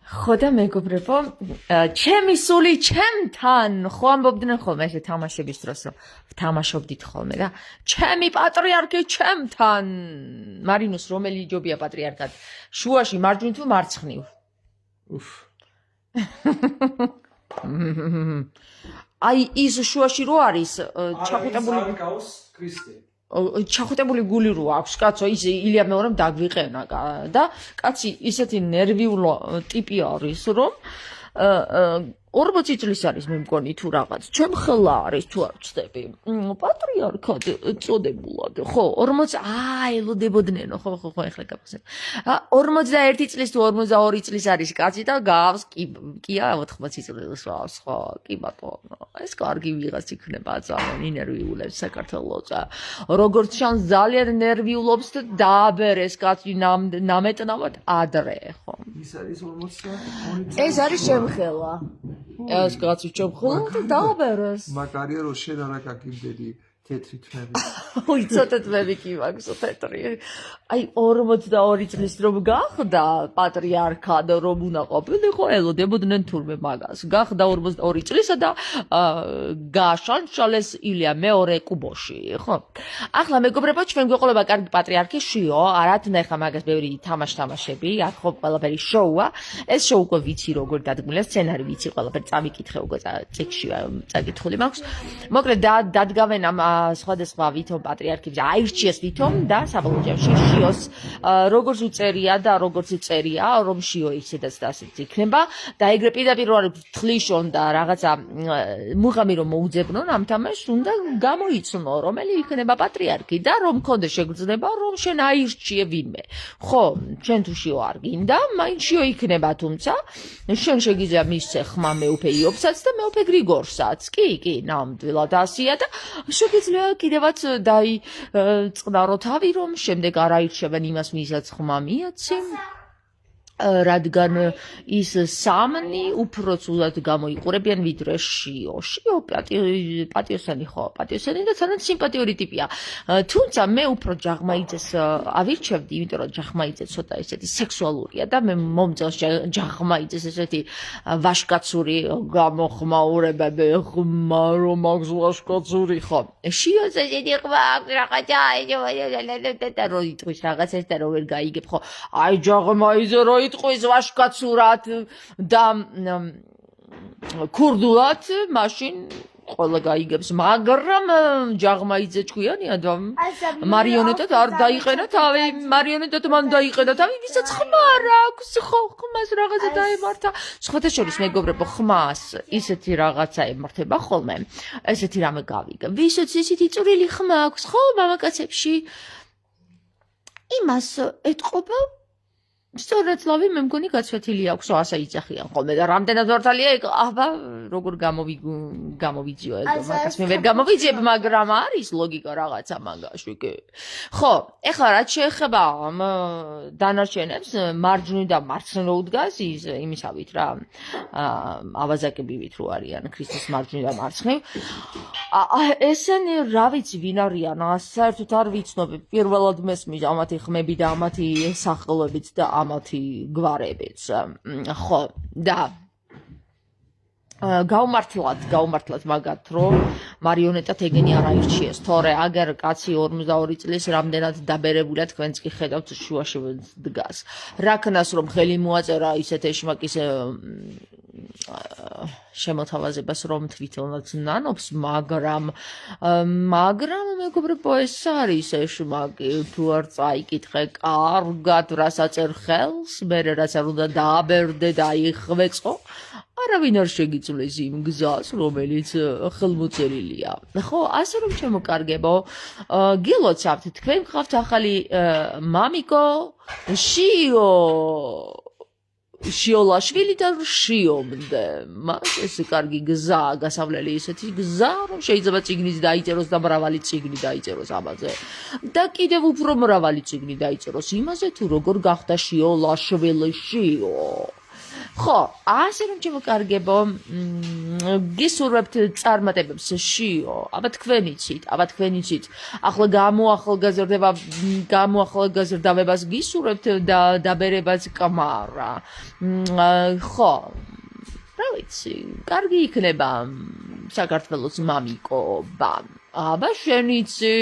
ხოდა მეგობრებო, ჩემი სული ჩემთან, ხო ამბობდნენ ხოლმე ესე თამაშების დროს, რომ ვთამაშობდით ხოლმე და ჩემი პატრიარქი ჩემთან. მარინოს რომელი იჯობია პატრიარქად? შუაში მარჯვნივ თუ მარცხნივ? აი ის შუაში რო არის ჩახუტებული ჩახუტებული გული რო აქვს კაცო, ის ილია მეორემ დაგვიყენა და კაცი ისეთი ნერვიულო ტიპი არის, რომ 40 წლის არის მე მგონი თუ რაღაც. ჩემ ხელა არის თუ არ ვცდები. პატრიარქად წოდებულად, ხო, 40 ელოდებოდნენ, ხო, ეხლა გაფასებ. 41 წლის თუ 42 წლის არის კაცი და გავს კია 80 წლის ვავს, ხო, კი ბატონო. ეს კარგი ვიღაც იქნება ძალიან ინერვიულებს საქართველოს. როგორც ჩანს ძალიან ნერვიულობს და დააბერეს კაცი ნამეტნავად ადრე, ხო. ის არის 42 ეს არის შემხელა. ეს კაცი ჩემხელა დააბერეს. მაგარია რომ შენ არა გაგიმდები თეთრი თმები. ой, ცოტა თმები კი მაქვს თეთრი. აი 42 წლის რომ გახდა პატრიარქად რომ უნდა ყოფილიყო, ელოდებოდნენ თურმე მაგას. გახდა 42 წლისა და გააშანშალეს ილია მეორე კუბოში, ხო? ახლა მეგობრებო, ჩვენ გვეყოლება კარგი პატრიარქი შიო, არათ ნახა მაგას ბევრი თამაშები, აქ ხო ყველაფერი შოუა. ეს შოუ უკვე ვიცი როგორ დადგმულია, სცენარი ვიცი, ყველაფერი წამიკითხე უკვე წიგში წაკითხული მაქვს. მოკლედ დადგავენ ამ სხვადასხვა ვითომ პატრიარქებს აირჩიეს ვითომ და საბოლოო ჯამში შიოს როგორც უწერია და როგორც წერია რომ შიო ისედაც და ასეც იქნება და ეგრე პირდაპირ რო არის თლიშონ და რაღაცა მუღამი რომ მოუძებნონ ამ თამაშს უნდა გამოიცნო რომელი იქნება პატრიარქი და რომ მქონდეს შეგრძნება რომ შენ აირჩიე ვინმე ხო ჩვენ თუ შიო არ გინდა მაინც შიო იქნება თუმცა შენ შეგიძლია მისცე ხმა მეუფე იობსაც და მეუფე გრიგორსაც კი ნამდვილად ასია და შეგიძლია კიდევაც დაიწყნარო თავი რომ შემდეგ არ აირჩევენ იმას ვისაც ხმა მიაცი რადგან ის სამნი უფრო ცუდად გამოიყურებიან ვიდრე შიო პატიოსანი ხო პატიოსანი და თანაც სიმპათიური ტიპია თუმცა მე უფრო ჯაღმაიძეს ავირჩევდი იმიტომ რომ ჯაღმაიძე ცოტა ესეთი სექსუალურია და მე მომწონს ჯაღმაიძეს ესეთი ვაშკაცური გამოხმაურებები ხმა რომ აქვს ვაშკაცური ხო შიოს ესეთი ხმა აქვს რაღაცა და რო იტყვის რაღაცას და რო ვერ გაიგებ ხო აი ჯაღმაიძე რო იტყვის ვაშკაცურად და ქურდულად მაშინ ყველა გაიგებს მაგრამ ჯაღმაიძე ჭკვიანია და მარიონეტად არ დაიყენა თავი მარიონეტად მან დაიყენა თავი ვისაც ხმა რა აქვს ხო ხმას რაღაცა დაემართა სხვათა შორის მეგობრებო ხმას ისეთი რაღაცა ემართება ხოლმე ესეთი რამე გავიგე ვისაც ისეთი წვრილი ხმა აქვს ხო მამაკაცებში იმას ეტყობა სწორად ლავი მე მგონი გაცვეთილი აქვს ასე იძახიან ხოლმე და რამდენად მართალია აბა როგორ გამოვიძიო ეს მაგას მე ვერ გამოვიძიებ მაგრამ არის ლოგიკა რაღაცა მაგაში კი ხო ეხლა რაც შეეხება დანარჩენებს მარჯვნივ და მარცხნივ უდგას იმისავით რა ავაზაკებივით რო არიან ქრისტეს მარჯვნივ და მარცხნივ ესენი რა ვიცი ვინ არიან საერთოდ არ ვიცნობ პირველად მესმის ამათი ხმები და ამათი სახელებიც და ამათი გვარებიც ხო და გაუმართლად მაგათ რომ მარიონეტად ეგენი არ აირჩიეს თორე აგერ კაცი 42 წლის რამდენად დაბერებულია თქვენც კი ხედავთ შუაში დგას რაკნას რომ ხელი მოაწერა ისეთ ეშმაკის შემოთავაზებას რომ თვითონაც ნანობს მაგრამ მეგობრებო ეს არის ეშმაკი თუ არ წაიკითხე კარგად რასაც არ ხელს მე რაც არ უნდა დააბერდე და იხვეწყო არავინ არ შეგიწვლის იმ გზას რომელიც ხელმოწერილია ხო ასე რომ ჩემოკარგებო გილოცავთ თქვენ გყავთ ახალი მამიკო შიოლაშვილი და შიომდე მას ეს კარგი გზა გასავლელი ისეთი გზა რომ შეიძლება წიგნიც დაიწეროს და მრავალი წიგნი დაიწეროს ამაზე და კიდევ უფრო მრავალი წიგნი დაიწეროს იმაზე თუ როგორ გახდა შიოლაშვილი შიო ხო, ასე რომ ჩემოკარგებო, გისურვებთ წარმატებებს შიო, აბა თქვენ იცით, ახლა გამოახალგაზრდავებას გისურვებთ და დაბერებას კამარა. ხო, რა ვიცი, კარგი იქნება საქართველოს მამიკო, აბა შენ იცი